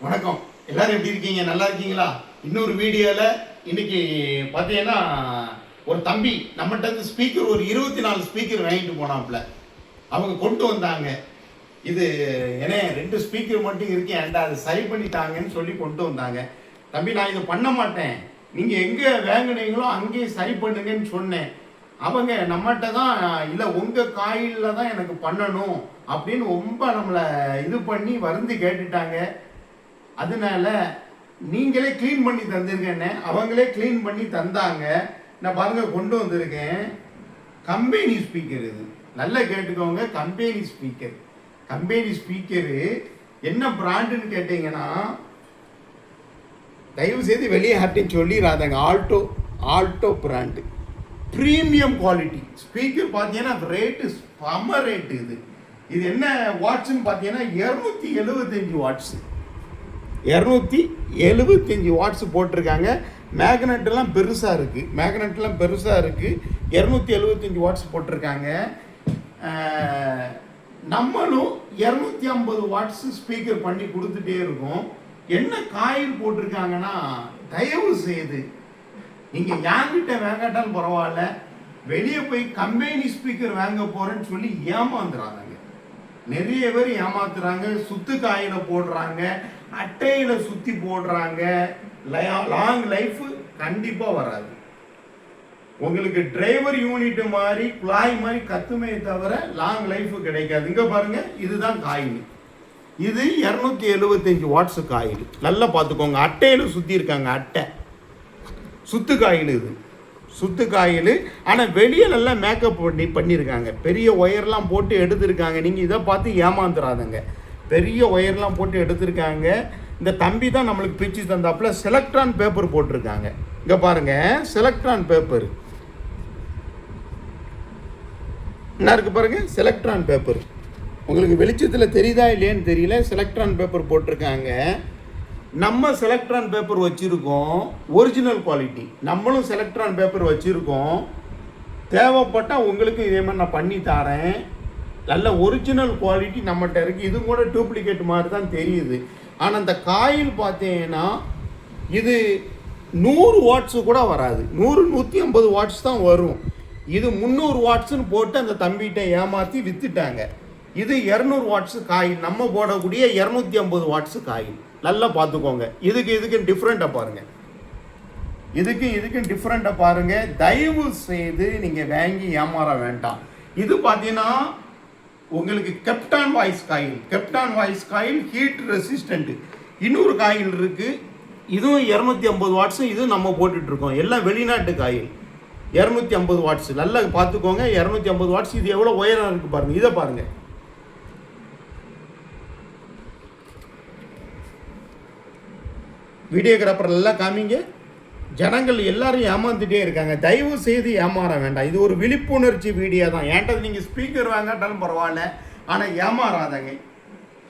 வணக்கம். எல்லாரும் எப்படி இருக்கீங்க? நல்லா இருக்கீங்களா? இன்னொரு வீடியோவில் இன்னைக்கு பார்த்தீங்கன்னா ஒரு தம்பி நம்மகிட்ட இருந்து ஸ்பீக்கர் ஒரு 24 ஸ்பீக்கர் வாங்கிட்டு போனாப்புல. அவங்க கொண்டு வந்தாங்க. இது ஏன்னா 2 ஸ்பீக்கர் மட்டும் இருக்கேன் ஏன்டா அது சரி பண்ணிட்டாங்கன்னு சொல்லி கொண்டு வந்தாங்க. தம்பி நான் இதை பண்ண மாட்டேன், நீங்கள் எங்கே வாங்கினீங்களோ அங்கேயே சரி பண்ணுங்கன்னு சொன்னேன். அவங்க நம்மகிட்ட தான் இல்லை உங்கள் காயிலில் தான் எனக்கு பண்ணணும் அப்படின்னு ரொம்ப நம்மளை இது பண்ணி வந்து கேட்டுட்டாங்க. அதனால நீங்களே க்ளீன் பண்ணி தந்துருக்கேன்னு அவங்களே க்ளீன் பண்ணி தந்தாங்க. நான் பாருங்க கொண்டு வந்திருக்கேன். கம்பெனி ஸ்பீக்கர் இது, நல்லா கேட்டுக்கோங்க. கம்பெனி ஸ்பீக்கரு என்ன பிராண்டுன்னு கேட்டீங்கன்னா தயவு செய்து வெளியே ஹார்ட்டின்னு சொல்லிடாதாங்க. Alto brand premium quality speaker. பார்த்தீங்கன்னா ரேட்டு செம்ம ரேட்டு. இது என்ன வாட்ஸ்ன்னு பார்த்தீங்கன்னா 275 வாட்ஸு. 275 வாட்ஸ் போட்டிருக்காங்க. மேக்னெட்லாம் பெருசாக இருக்குது. 275 வாட்ஸ் போட்டிருக்காங்க. நம்மளும் 250 வாட்ஸ் ஸ்பீக்கர் பண்ணி கொடுத்துட்டே இருக்கோம். என்ன காயில் போட்டிருக்காங்கன்னா தயவு செய்து நீங்கள் என்கிட்ட வாங்காட்டாலும் பரவாயில்ல, வெளியே போய் கம்பெனி ஸ்பீக்கர் வாங்க போகிறேன்னு சொல்லி ஏமாந்துறாங்க. நிறைய பேர் ஏமாத்துறாங்க. சுத்து காயில போடுறாங்க, அட்டையில சுத்தி போடுறாங்க. லாங் லைஃப் கண்டிப்பா வராது. உங்களுக்கு டிரைவர் யூனிட் மாதிரி குழாய் மாதிரி கத்துமே தவிர லாங் லைஃப் கிடைக்காது. இங்க பாருங்க, இதுதான் காயில். இது 275 வாட்ஸ் காயில். நல்லா பார்த்துக்கோங்க. அட்டையில சுத்தி இருக்காங்க. அட்டை சுத்து காயில். இது சுத்து காயில். ஆனால் வெளியே நல்லா மேக்கப் பண்ணியிருக்காங்க. பெரிய ஒயர்லாம் போட்டு எடுத்திருக்காங்க. நீங்கள் இதை பார்த்து ஏமாந்துடாதங்க. பெரிய ஒயர்லாம் போட்டு எடுத்திருக்காங்க. இந்த தம்பி தான் நம்மளுக்கு பிச்சு தந்தாப்புல செலக்ட்ரான் பேப்பர் போட்டிருக்காங்க. இங்கே பாருங்கள், செலக்ட்ரான் பேப்பர் என்ன இருக்குது பாருங்கள். செலக்ட்ரான் பேப்பர் உங்களுக்கு வெளிச்சத்தில் தெரியுதா இல்லையான்னு தெரியல. செலக்ட்ரான் பேப்பர் போட்டிருக்காங்க. நம்ம செலக்ட்ரான் பேப்பர் வச்சுருக்கோம், ஒரிஜினல் குவாலிட்டி. நம்மளும் செலக்ட்ரான் பேப்பர் வச்சுருக்கோம். தேவைப்பட்டால் உங்களுக்கு இதே மாதிரி நான் பண்ணி தரேன். நல்ல ஒரிஜினல் குவாலிட்டி நம்மகிட்ட இருக்குது. இது கூட டூப்ளிகேட் மாதிரி தான் தெரியுது. ஆனால் அந்த காயில் பார்த்தீங்கன்னா இது 100 வாட்ஸு கூட வராது. 150 வாட்ஸ் தான் வரும். இது 300 வாட்ஸுன்னு போட்டு அந்த தம்பிகிட்ட ஏமாற்றி விற்றுட்டாங்க. இது 200 வாட்ஸு காயில். நம்ம போடக்கூடிய 250 வாட்ஸு காயில். நல்லா பார்த்துக்கோங்க. இதுக்கு டிஃப்ரெண்ட்டாக பாருங்கள். இதுக்கும் டிஃப்ரெண்ட்டாக பாருங்கள். தயவு செய்து நீங்கள் வாங்கி ஏமாற வேண்டாம். இது பார்த்தீங்கன்னா உங்களுக்கு கெப்டான் வாய்ஸ் காயில் ஹீட் ரெசிஸ்டண்ட்டு. இன்னொரு காயில் இருக்குது. இதுவும் 250 வாட்ஸும் இது நம்ம போட்டுட்ருக்கோம். எல்லாம் வெளிநாட்டு காயில். 250 வாட்ஸ். நல்லா பார்த்துக்கோங்க. 250 வாட்ஸ். இது எவ்வளோ உயரம் இருக்குது பாருங்கள். இதை பாருங்கள். வீடியோகிராஃபர் எல்லாம் காமிங்க. ஜனங்கள் எல்லாரும் ஏமாந்துட்டே இருக்காங்க. தயவு செய்து ஏமாற வேண்டாம். இது ஒரு விழிப்புணர்ச்சி வீடியோ தான். ஏன்டது நீங்கள் ஸ்பீக்கர் வாங்காட்டாலும் பரவாயில்ல, ஆனால் ஏமாறாதங்க.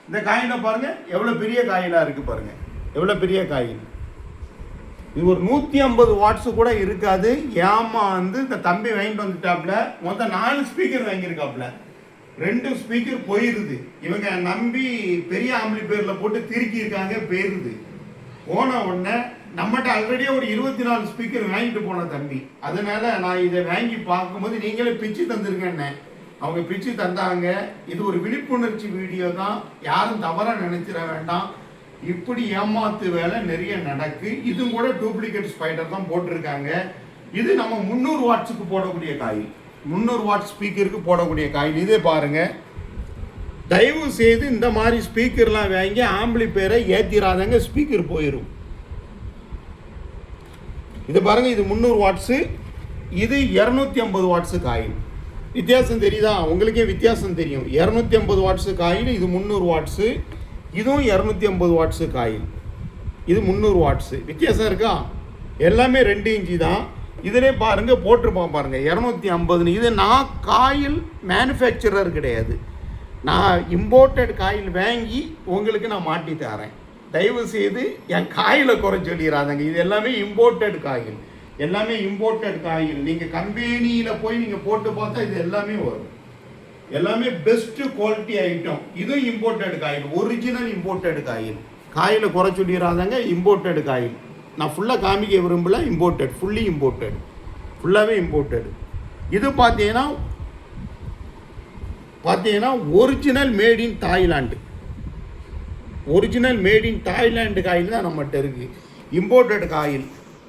இந்த காயினை பாருங்கள், எவ்வளோ பெரிய காயிலாக இருக்குது பாருங்கள். எவ்வளோ பெரிய காயில். இது ஒரு 150 வாட்ஸு கூட இருக்காது. ஏமாந்து இந்த தம்பி வாங்கிட்டு வந்துட்டாப்புல. மொத்தம் 4 ஸ்பீக்கர் வாங்கியிருக்காப்புல. 2 ஸ்பீக்கர் போயிருது. இவங்க நம்பி பெரிய ஆம்பிளிஃபையரில் போட்டு திருக்கியிருக்காங்க. போயிருது. போன உடனே நம்மகிட்ட ஆல்ரெடியே ஒரு 24 ஸ்பீக்கர் வாங்கிட்டு போன தம்பி. அதனால நான் இதை வாங்கி பார்க்கும்போது நீங்களே பிச்சு தந்துருக்கேன்னு அவங்க பிச்சு தந்தாங்க. இது ஒரு விழிப்புணர்ச்சி வீடியோ தான். யாரும் தவறாக நினைச்சிட வேண்டாம். இப்படி ஏமாத்து வேலை நிறைய நடக்கு. இதுவும் கூட டூப்ளிகேட் ஸ்பைடர் தான் போட்டிருக்காங்க. இது நம்ம 300 வாட்ஸுக்கு போடக்கூடிய காயில். 300 வாட் ஸ்பீக்கருக்கு போடக்கூடிய காயில். இதே பாருங்கள். தயவு செய்து இந்த மாதிரி ஸ்பீக்கர்லாம் வாங்கி ஆம்பிளிஃபையரை ஏற்றிடாதங்க. ஸ்பீக்கர் போயிடும். இது பாருங்க. இது 300 வாட்ஸு. இது 250 வாட்ஸு காயில். வித்தியாசம் தெரியுதா? உங்களுக்கே வித்தியாசம் தெரியும். 250 வாட்ஸு காயில். இது 300 வாட்ஸு. இதுவும் 250 வாட்ஸு காயில். இது 300 வாட்ஸு. வித்தியாசம் இருக்கா? எல்லாமே 2 இன்ச்சு தான். இதிலே பாருங்கள் போட்டிருப்பான் பாருங்கள் 250. இது நான் காயில் மேனுஃபேக்சரர் கிடையாது. நான் இம்போர்ட்டட் காயில் வாங்கி உங்களுக்கு நான் மாட்டி தரேன். தயவு செய்து என் காயிலை குறை சொல்லிடாதங்க. இது எல்லாமே இம்போர்ட்டட் காயில். நீங்கள் கம்பெனியில் போய் நீங்கள் போட்டு பார்த்தா இது எல்லாமே வரும். எல்லாமே பெஸ்ட் குவாலிட்டி ஐட்டம். இது imported coil, original imported coil. காயில குறை சொல்லிடாதாங்க. இம்போர்ட்டட் காயில் நான் ஃபுல்லாக காமிக்க விரும்பல. இம்போர்ட்டட், ஃபுல்லி இம்போர்ட்டட், ஃபுல்லாகவே இம்போர்ட்டட். இது பார்த்தீங்கன்னா original made in Thailand. Original made in Thailand coil தான் நம்மகிட்ட இருக்குது. இம்போர்ட்டட் காயில்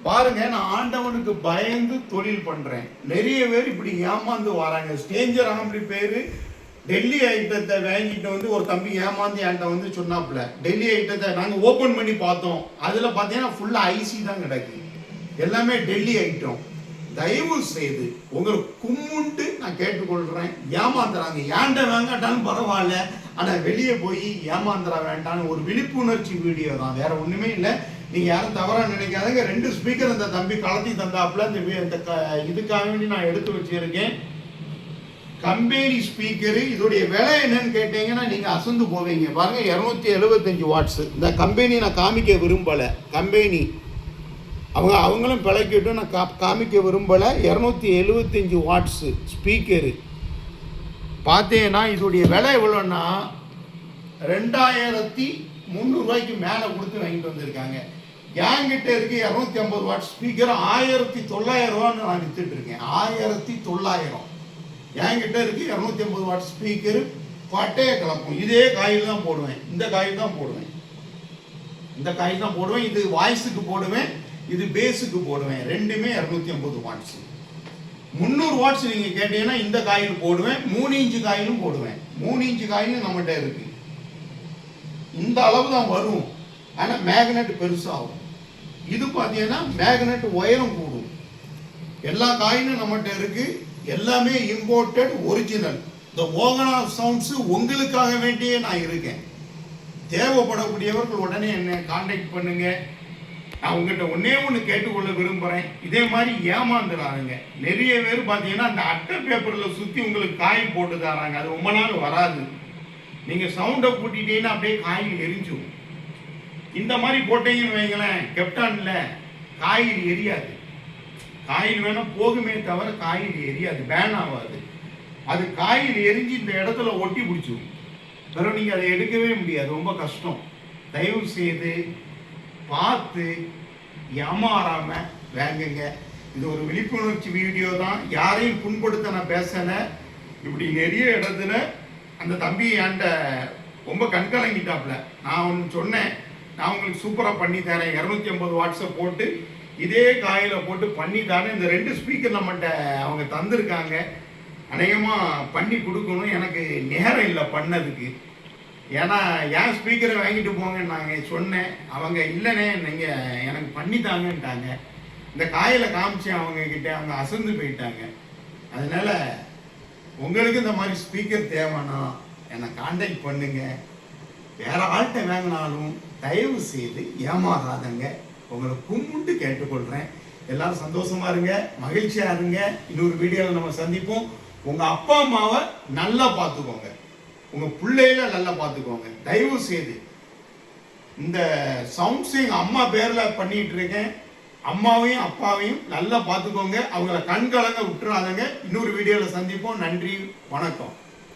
பாருங்கள். நான் ஆண்டவனுக்கு பயந்து தொழில் பண்ணுறேன். நிறைய பேர் இப்படி ஏமாந்து வராங்க. ஸ்டேஞ்சர் ஆம்பளி பேர் டெல்லி ஐட்டத்தை வாங்கிட்டு வந்து ஒரு தம்பி ஏமாந்து என்கிட்ட வந்து சொன்னாப்புல. டெல்லி ஐட்டத்தை நாங்கள் ஓப்பன் பண்ணி பார்த்தோம். அதில் பார்த்தீங்கன்னா ஃபுல்லாக ஐசி தான் கிடக்கு. எல்லாமே டெல்லி ஐட்டம். தயவு செய்து உங்களுக்கு கும்முன்ட்டு நான் கேட்டுக்கொள்கிறேன். ஏமாந்துறாங்க. ஏன்ட வாங்காட்டாலும் பரவாயில்ல, ஆனால் வெளியே போய் ஏமாந்துட வேண்டான்னு ஒரு விழிப்புணர்ச்சி வீடியோ தான், வேற ஒன்றுமே இல்லை. நீங்கள் யாரும் தவறாக நினைக்காதங்க. 2 ஸ்பீக்கர் இந்த தம்பி கலத்தி தந்தாப்புல இந்த இதுக்காக வேண்டி நான் எடுத்து வச்சிருக்கேன். Company speaker. இதோடைய விலை என்னன்னு கேட்டீங்கன்னா நீங்கள் அசந்து போவீங்க. பாருங்க 275 வாட்ஸு. இந்த கம்பெனி நான் காமிக்க விரும்பலை. கம்பெனி அவங்களும் பிழைக்கட்டும், நான் காமிக்க விரும்பலை. 275 வாட்ஸு ஸ்பீக்கரு. பார்த்தீங்கன்னா இதோடைய விலை எவ்வளோன்னா 2300 மேலே கொடுத்து வாங்கிட்டு வந்திருக்காங்க. என்கிட்ட இருக்கு 250 வாட் ஸ்பீக்கர் 1900 நான் வித்துட்டு இருக்கேன். 1900 என்கிட்ட இருக்கு. 250 வாட் ஸ்பீக்கர் பட்டைய கலப்போம். இதே காயில் தான் போடுவேன். இந்த காயில் தான் போடுவேன். இந்த காயில் தான் போடுவேன். இது வாய்ஸுக்கு போடுவேன், இது பேஸுக்கு போடுவேன். ரெண்டுமே 250 வாட்ஸ். 300 வாட்ஸ் நீங்கள் கேட்டீங்கன்னா இந்த காயில் போடுவேன். 3 இன்ச்சு காயிலும் போடுவேன். 3 இன்ச்சு காயிலும் நம்மகிட்ட இருக்கு. இந்த அளவு தான் வரும், ஆனால் மேக்னெட் பெருசாகும். இது பார்த்தீங்கன்னா மேக்னெட் உயரம் கூடும். எல்லா காயினும் நம்மகிட்ட இருக்கு. எல்லாமே இம்போர்ட்டட், ஒரிஜினல். இந்த ஓகனா சவுண்ட்ஸ் உங்களுக்காக வேண்டியே நான் இருக்கேன். தேவைப்படக்கூடியவர்கள் உடனே என்னை கான்டாக்ட் பண்ணுங்க. நான் உங்கள்கிட்ட ஒன்று கேட்டுக்கொள்ள விரும்புகிறேன். இதே மாதிரி ஏமாந்துடாதுங்க. நிறைய பேர் பார்த்தீங்கன்னா அந்த அட்டை பேப்பரில் சுற்றி உங்களுக்கு காய் போட்டு தராங்க. அது ரொம்ப நாள் வராது. நீங்கள் சவுண்டை கூட்டிட்டீங்கன்னா அப்படியே காயில் எரிஞ்சும். இந்த மாதிரி போட்டீங்கன்னு வைங்களேன், கெப்டானில் காயில் எரியாது. காயில் வேணால் போகுமே தவிர காயில் எரியாது, பேன் ஆகாது. அது காயில் எரிஞ்சு இந்த இடத்துல ஒட்டி பிடிச்சிடும். பிறகு நீங்கள் அதை எடுக்கவே முடியாது, ரொம்ப கஷ்டம். தயவு செய்து பார்த்து ஏமாறாமல் வாங்குங்க. இது ஒரு விழிப்புணர்ச்சி வீடியோ தான். யாரையும் புண்படுத்த நான் பேசலை. இப்படி நிறைய இடத்துல அந்த தம்பி என்கிட்ட ரொம்ப கண்கலங்கிட்டாப்புல. நான் ஒன்று சொன்னேன், நான் உங்களுக்கு சூப்பராக பண்ணி தரேன். 250 வாட்ஸை போட்டு இதே காயில் போட்டு பண்ணி தானே. இந்த 2 ஸ்பீக்கர் நம்மகிட்ட அவங்க தந்திருக்காங்க. அநேகமாக பண்ணி கொடுக்கணும். எனக்கு நேரம் இல்லை பண்ணதுக்கு. ஏன்னா என் ஸ்பீக்கரை வாங்கிட்டு போங்கன்னு நாங்கள் சொன்னேன். அவங்க இல்லைண்ணே நீங்கள் எனக்கு பண்ணி தாங்கன்ட்டாங்க. இந்த காயில் காமிச்சேன் அவங்கக்கிட்ட, அவங்க அசந்து போயிட்டாங்க. அதனால் உங்களுக்கு இந்த மாதிரி ஸ்பீக்கர் தேவைன்னா என்னை கான்டாக்ட் பண்ணுங்க. வேற ஆள்கிட்ட வாங்கினாலும் தயவு செய்து ஏமாறாதங்க. உங்களை கும்பிட்டு கேட்டுக்கொள்கிறேன். எல்லாரும் சந்தோஷமா இருங்க, மகிழ்ச்சியா இருங்க. இன்னொரு வீடியோவில் நம்ம சந்திப்போம். உங்கள் அப்பா அம்மாவை நல்லா பார்த்துக்கோங்க, உங்கள் பிள்ளைகளை நல்லா பார்த்துக்கோங்க. தயவு செய்து இந்த சவுண்ட்ஸ் எங்கள் அம்மா பேரில் பண்ணிகிட்டு இருக்கேன். அம்மாவையும் அப்பாவையும் நல்லா பார்த்துக்கோங்க. அவங்கள கண்கலங்க விட்டுறாதங்க. இன்னொரு வீடியோவில் சந்திப்போம். நன்றி, வணக்கம்.